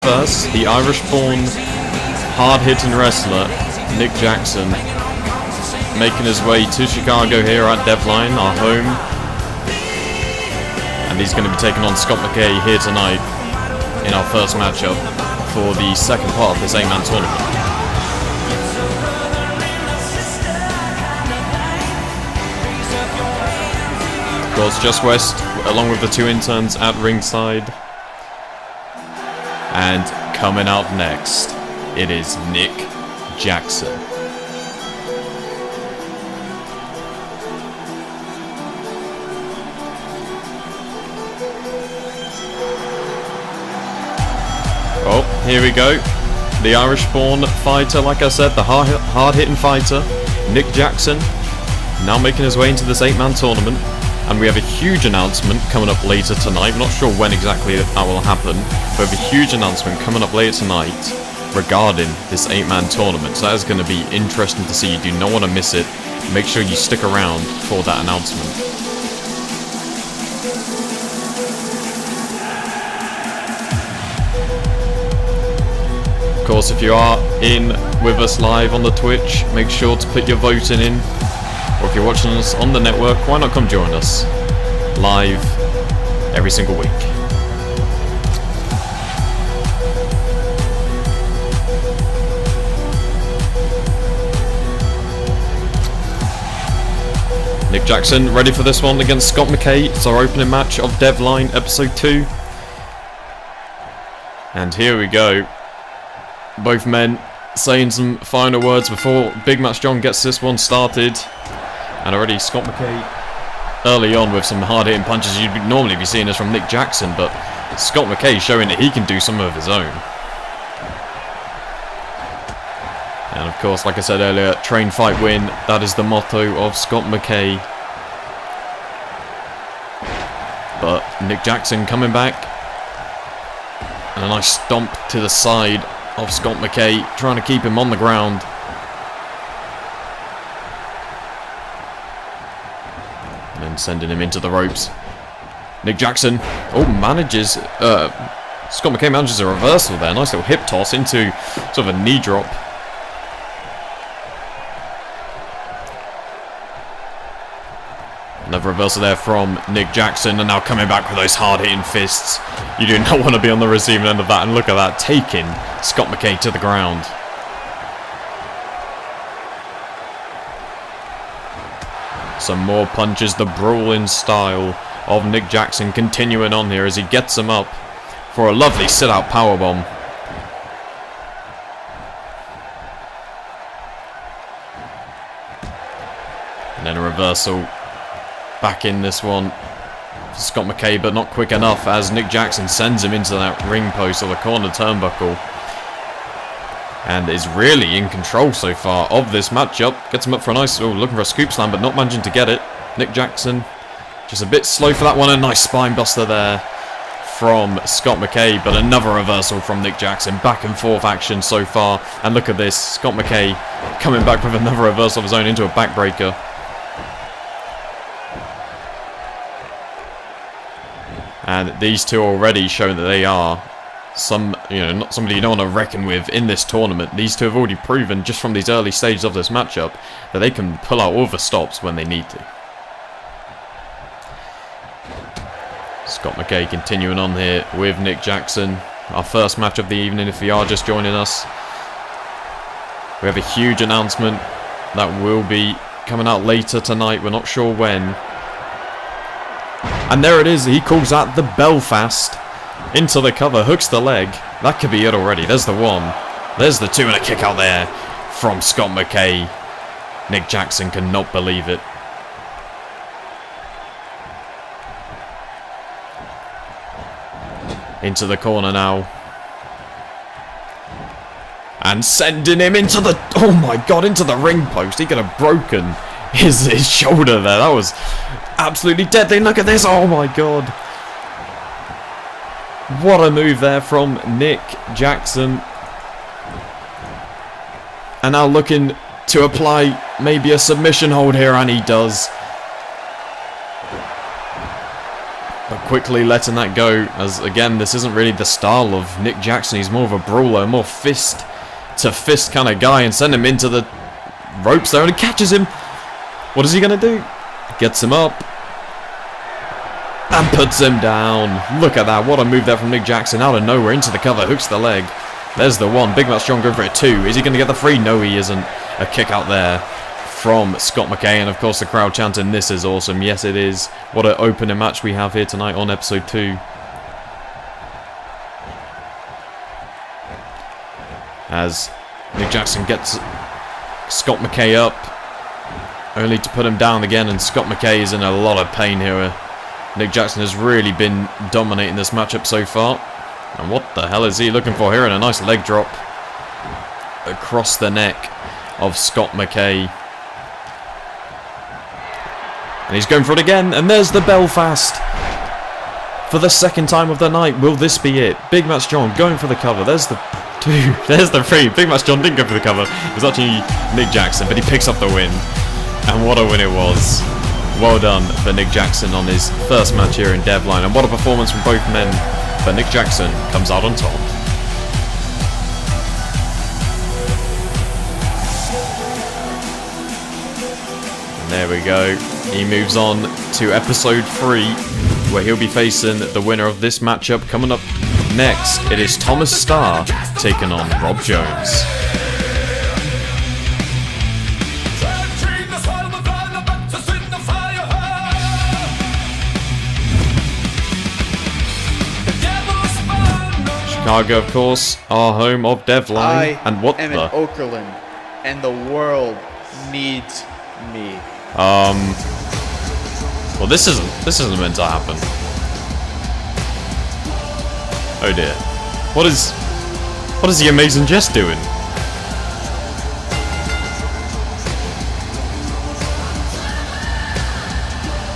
First, the Irish-born, hard-hitting wrestler, Nick Jackson, making his way to Chicago here at DevLine, our home. And he's going to be taking on Scott McKay here tonight in our first matchup for the second part of this 8-man tournament. Of course, just west, along with the two interns at ringside. And coming out next, it is Nick Jackson. Oh, here we go. The Irish-born fighter, like I said, the hard-hitting fighter, Nick Jackson, now making his way into this 8-man tournament. And we have a huge announcement coming up later tonight. I'm not sure when exactly that will happen, but we have a huge announcement coming up later tonight regarding this 8-man tournament. So that is going to be interesting to see. You do not want to miss it. Make sure you stick around for that announcement. Of course, if you are in with us live on the Twitch, make sure to put your voting in. Or if you're watching us on the network, why not come join us live every single week. Nick Jackson ready for this one against Scott McKay. It's our opening match of DevLine Episode 2. And here we go. Both men saying some final words before Big Match John gets this one started. And already Scott McKay early on with some hard-hitting punches you'd normally be seeing this from Nick Jackson, but Scott McKay showing that he can do some of his own. And of course, like I said earlier, train, fight, win. That is the motto of Scott McKay. But Nick Jackson coming back. And a nice stomp to the side of Scott McKay, trying to keep him on the ground. And sending him into the ropes. Nick Jackson, manages, Scott McKay manages a reversal there. Nice little hip toss into sort of a knee drop. Another reversal there from Nick Jackson, and now coming back with those hard-hitting fists. You do not want to be on the receiving end of that, and look at that, taking Scott McKay to the ground. Some more punches, the brawling style of Nick Jackson continuing on here as he gets him up for a lovely sit-out powerbomb. And then a reversal back in this one for Scott McKay, but not quick enough as Nick Jackson sends him into that ring post or the corner turnbuckle. And is really in control so far of this matchup. Gets him up for a nice, looking for a scoop slam, but not managing to get it. Nick Jackson just a bit slow for that one. A nice spine buster there from Scott McKay, but another reversal from Nick Jackson. Back and forth action so far. And look at this, Scott McKay coming back with another reversal of his own into a backbreaker. And these two already showing that they are not somebody you don't want to reckon with in this tournament. These two have already proven, just from these early stages of this matchup, that they can pull out all the stops when they need to. Scott McKay continuing on here with Nick Jackson. Our first match of the evening, if you are just joining us. We have a huge announcement that will be coming out later tonight. We're not sure when. And there it is. He calls that the Belfast. Into the cover, hooks the leg. That could be it already. There's the one. There's the two, and a kick out there from Scott McKay. Nick Jackson cannot believe it. Into the corner now. And sending him into the... Oh my god, into the ring post. He could have broken his shoulder there. That was absolutely deadly. Look at this. Oh my god. What a move there from Nick Jackson. And now looking to apply maybe a submission hold here, and he does. But quickly letting that go, as again, this isn't really the style of Nick Jackson. He's more of a brawler, more fist to fist kind of guy, and send him into the ropes there, and he catches him. What is he going to do? Gets him up and puts him down. Look at that. What a move there from Nick Jackson. Out of nowhere into the cover. Hooks the leg. There's the one. Big Matt Strong going for a 2. Is he going to get the 3? No, he isn't. A kick out there from Scott McKay. And of course the crowd chanting, "This is awesome." Yes, it is. What an opening match we have here tonight on episode 2. As Nick Jackson gets Scott McKay up, only to put him down again, and Scott McKay is in a lot of pain here. Nick Jackson has really been dominating this matchup so far. And what the hell is he looking for here? And a nice leg drop across the neck of Scott McKay. And he's going for it again, and there's the Belfast. For the second time of the night, will this be it? Big Matt Strong going for the cover. There's the 2, there's the 3. Big Matt Strong didn't go for the cover. It was actually Nick Jackson, but he picks up the win. And what a win it was. Well done for Nick Jackson on his first match here in DevLine. And what a performance from both men. But Nick Jackson comes out on top. And there we go. He moves on to episode 3, where he'll be facing the winner of this matchup. Coming up next, it is Thomas Starr taking on Rob Jones. Chicago, of course, our home of DevLine. And what am in Okerlund, and the world needs me. Well, this isn't meant to happen. Oh dear. What is the Amazing Jess doing?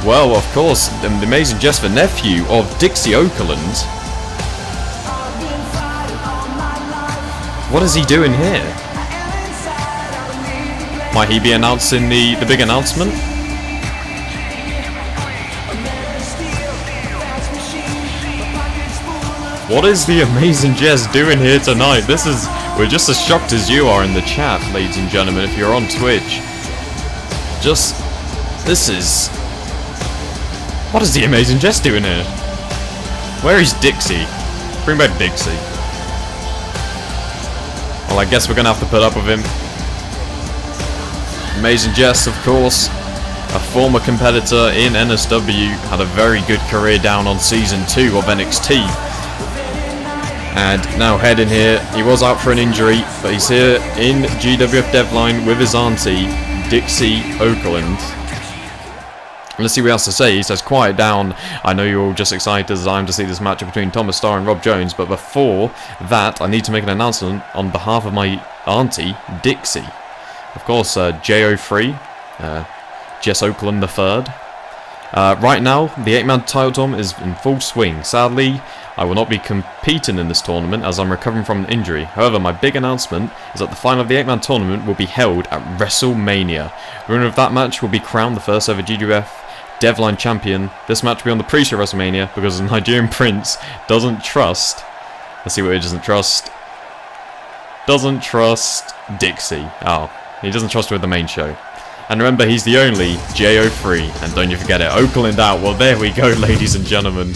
Well, of course, the Amazing Jess, the nephew of Dixie Okerlund. What is he doing here? Might he be announcing the big announcement? What is the Amazing Jess doing here tonight? We're just as shocked as you are in the chat, ladies and gentlemen, if you're on Twitch. What is the Amazing Jess doing here? Where is Dixie? Bring back Dixie. Well, I guess we're going to have to put up with him. Amazing Jess, of course, a former competitor in NSW, had a very good career down on Season 2 of NXT. And now heading here, he was out for an injury, but he's here in GWF DevLine with his auntie, Dixie Okerlund. Let's see what he has to say. He says, "Quiet down. I know you're all just excited as I am to see this match between Thomas Starr and Rob Jones, but before that, I need to make an announcement on behalf of my auntie, Dixie." Of course, JO3, Jess Okerlund III. Right now, the 8-man title tournament is in full swing. Sadly, I will not be competing in this tournament as I'm recovering from an injury. However, my big announcement is that the final of the 8-man tournament will be held at WrestleMania. The winner of that match will be crowned the first ever GWF DevLine champion. This match will be on the pre-show WrestleMania because the Nigerian Prince doesn't trust... Let's see what he doesn't trust. Doesn't trust Dixie. Oh, he doesn't trust her with the main show. And remember, he's the only JO3. And don't you forget it, Okerlund out. Well, there we go, ladies and gentlemen.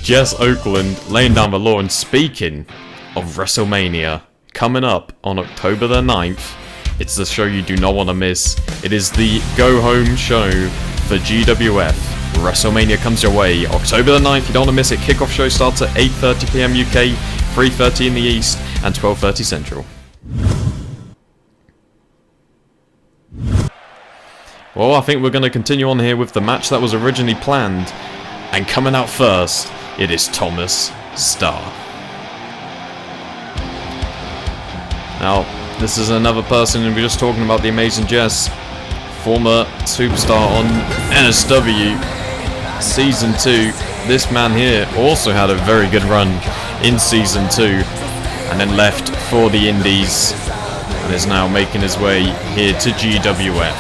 Jess Okerlund laying down the law. And speaking of WrestleMania, coming up on October the 9th, it's the show you do not want to miss. It is the go-home show for GWF. WrestleMania comes your way October the 9th. You don't want to miss it. Kickoff show starts at 8:30 PM UK, 3:30 in the East, and 12:30 Central. Well, I think we're going to continue on here with the match that was originally planned. And coming out first, it is Thomas Starr. Now, this is another person, and we're just talking about the Amazing Jess, former superstar on NSW Season 2. This man here also had a very good run in Season 2, and then left for the Indies, and is now making his way here to GWF.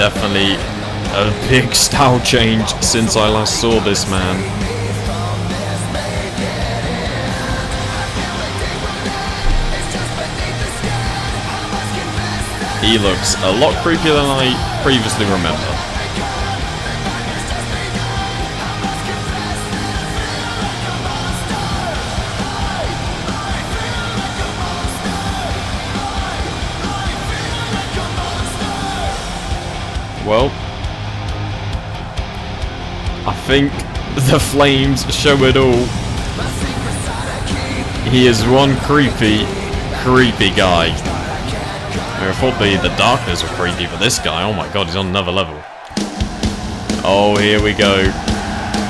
Definitely a big style change since I last saw this man. He looks a lot creepier than I previously remember. Well, I think the flames show it all. He is one creepy guy. I thought the darkness was creepy, but this guy, oh my god, he's on another level. Oh, here we go.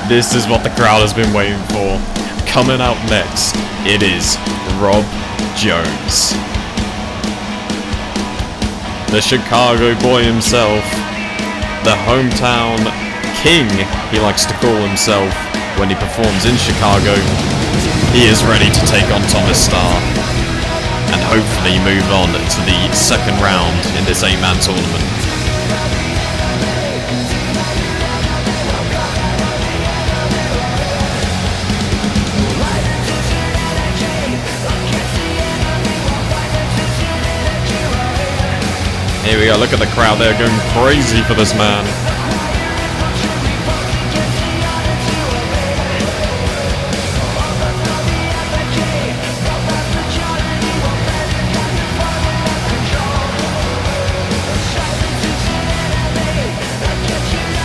This is what the crowd has been waiting for. Coming out next, it is Rob Jones. The Chicago boy himself. The hometown king, he likes to call himself when he performs in Chicago. He is ready to take on Thomas Starr and hopefully move on to the second round in this 8-man tournament. Here we go, look at the crowd, they're going crazy for this man.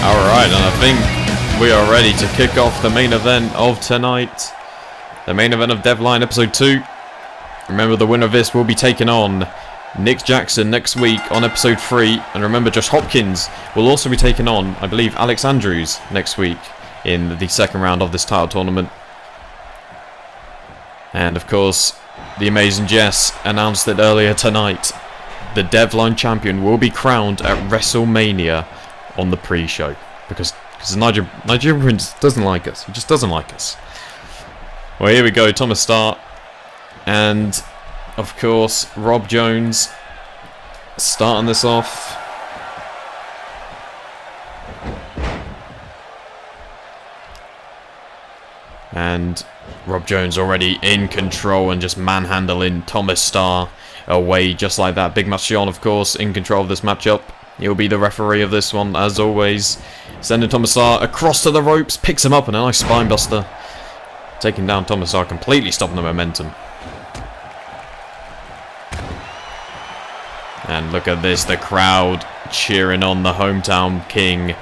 Alright, and I think we are ready to kick off the main event of tonight. The main event of DevLine Episode 2. Remember, the winner of this will be taking on Nick Jackson next week on Episode 3. And remember, Josh Hopkins will also be taking on, I believe, Alex Andrews next week in the second round of this title tournament. And of course, the amazing Jess announced it earlier tonight. The DevLine champion will be crowned at WrestleMania on the pre-show. Because Nigerian Prince doesn't like us. He just doesn't like us. Well, here we go. Thomas Starr. And of course, Rob Jones starting this off. And Rob Jones already in control and just manhandling Thomas Starr away just like that. Big Match John, of course, in control of this matchup. He'll be the referee of this one, as always. Sending Thomas Starr across to the ropes, picks him up, and a nice spine buster. Taking down Thomas Starr, completely stopping the momentum. And look at this, the crowd cheering on the hometown king.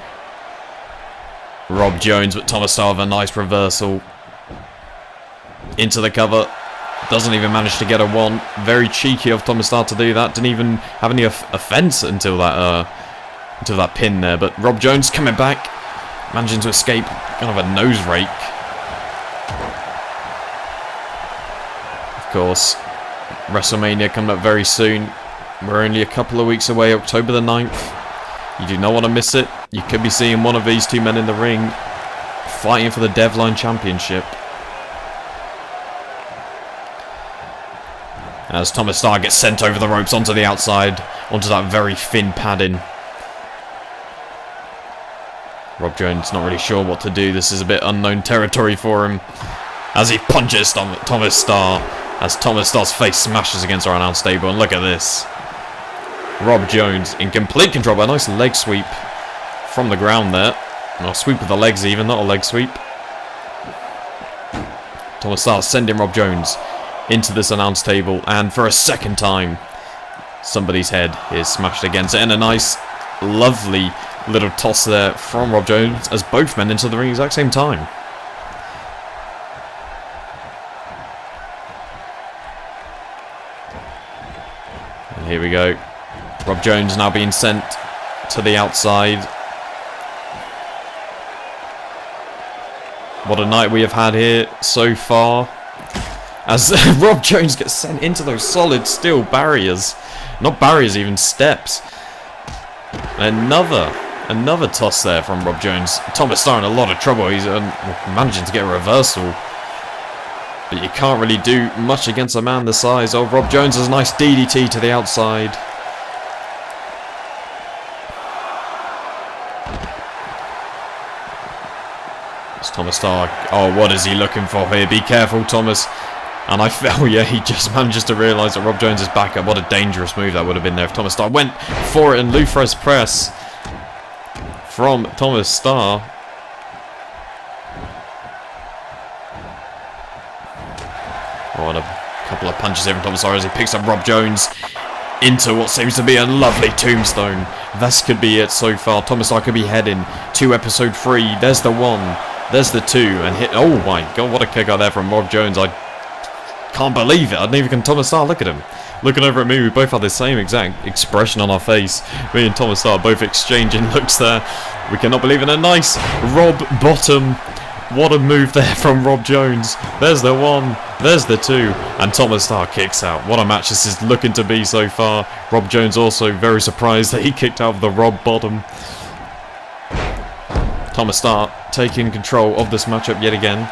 Rob Jones, but Thomas Starr with a nice reversal. Into the cover. Doesn't even manage to get a one. Very cheeky of Thomas Starr to do that. Didn't even have any offense until that pin there. But Rob Jones coming back. Managing to escape. Kind of a nose rake. Of course, WrestleMania coming up very soon. We're only a couple of weeks away, October the 9th. You do not want to miss it. You could be seeing one of these two men in the ring fighting for the DevLine Championship. As Thomas Starr gets sent over the ropes onto the outside, onto that very thin padding. Rob Jones not really sure what to do. This is a bit unknown territory for him. As he punches Thomas Starr, as Thomas Starr's face smashes against our announce table. And look at this. Rob Jones in complete control by a nice leg sweep from the ground there. Or a sweep with the legs even, not a leg sweep. Thomas Starr sending Rob Jones into this announce table, and for a second time somebody's head is smashed against it, and a nice lovely little toss there from Rob Jones as both men into the ring at the exact same time. And here we go, Rob Jones now being sent to the outside. What a night we have had here so far. As Rob Jones gets sent into those solid steel barriers. Not barriers, even steps. Another toss there from Rob Jones. Thomas Starr in a lot of trouble. He's managing to get a reversal. But you can't really do much against a man the size of Rob Jones. Has a nice DDT to the outside. It's Thomas Starr. Oh, what is he looking for here? Be careful, Thomas. And I fell, yeah, he just manages to realise that Rob Jones is back up. What a dangerous move that would have been there if Thomas Starr went for it. And Lufres press from Thomas Starr. Oh, and a couple of punches here from Thomas Starr as he picks up Rob Jones into what seems to be a lovely tombstone. This could be it so far. Thomas Starr could be heading to episode 3. There's the 1, there's the 2, and hit. Oh my god, what a kick out there from Rob Jones. I can't believe it. Neither can Thomas Starr. Look at him. Looking over at me, we both have the same exact expression on our face. Me and Thomas Starr both exchanging looks there. We cannot believe it. A nice Rob bottom. What a move there from Rob Jones. There's the 1, there's the 2, and Thomas Starr kicks out. What a match this is looking to be so far. Rob Jones also very surprised that he kicked out of the Rob bottom. Thomas Starr taking control of this matchup yet again.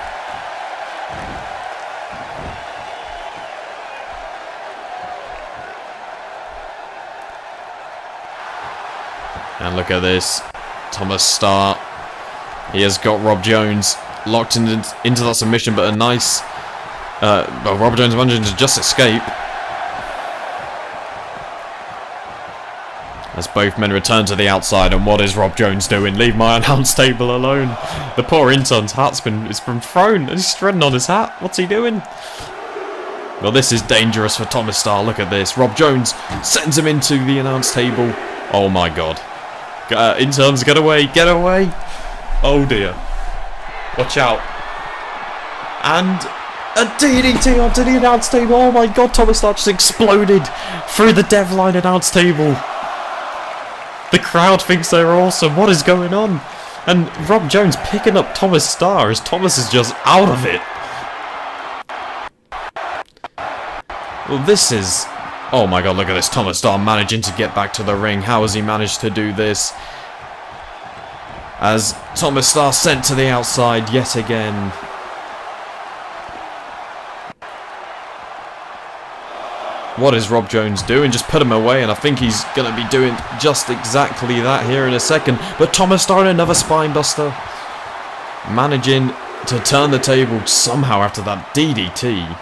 And look at this. Thomas Starr. He has got Rob Jones locked into that submission, but a nice... well, Rob Jones managing to just escape. As both men return to the outside, and what is Rob Jones doing? Leave my announce table alone. The poor intern's hat's been thrown. He's strutting on his hat. What's he doing? Well, this is dangerous for Thomas Starr. Look at this. Rob Jones sends him into the announce table. Oh my god. Interns, get away. Get away. Oh dear. Watch out. And a DDT onto the announce table. Oh my god, Thomas Starr just exploded through the DevLine announce table. The crowd thinks they're awesome. What is going on? And Rob Jones picking up Thomas Starr as Thomas is just out of it. Well, this is... Oh my god, look at this. Thomas Starr managing to get back to the ring. How has he managed to do this? As Thomas Starr sent to the outside yet again. What is Rob Jones doing? Just put him away, and I think he's going to be doing just exactly that here in a second. But Thomas Starr in another spine buster. Managing to turn the table somehow after that DDT.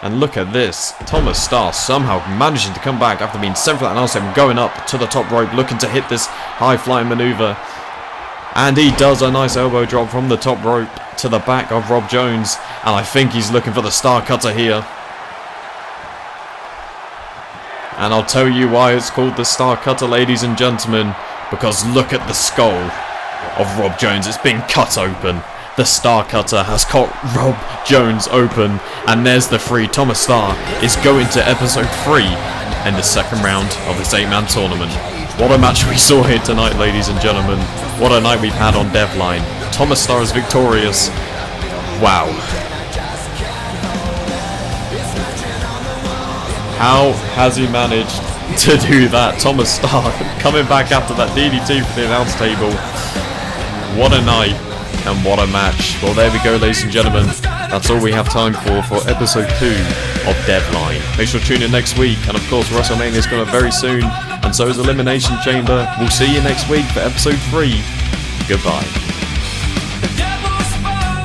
And look at this. Thomas Starr somehow managing to come back after being sent for that announce table, going up to the top rope, looking to hit this high-flying maneuver. And he does a nice elbow drop from the top rope to the back of Rob Jones. And I think he's looking for the Star Cutter here. And I'll tell you why it's called the Star Cutter, ladies and gentlemen. Because look at the skull of Rob Jones. It's been cut open. The Star Cutter has caught Rob Jones open. And there's the 3. Thomas Starr is going to episode 3 in the second round of this 8-man tournament. What a match we saw here tonight, ladies and gentlemen. What a night we've had on DevLine. Thomas Starr is victorious. Wow. How has he managed to do that? Thomas Starr coming back after that DDT for the announce table. What a night. And what a match. Well, there we go, ladies and gentlemen. That's all we have time for episode 2 of DevLine. Make sure to tune in next week. And of course, WrestleMania is coming very soon. And so is Elimination Chamber. We'll see you next week for episode 3. Goodbye.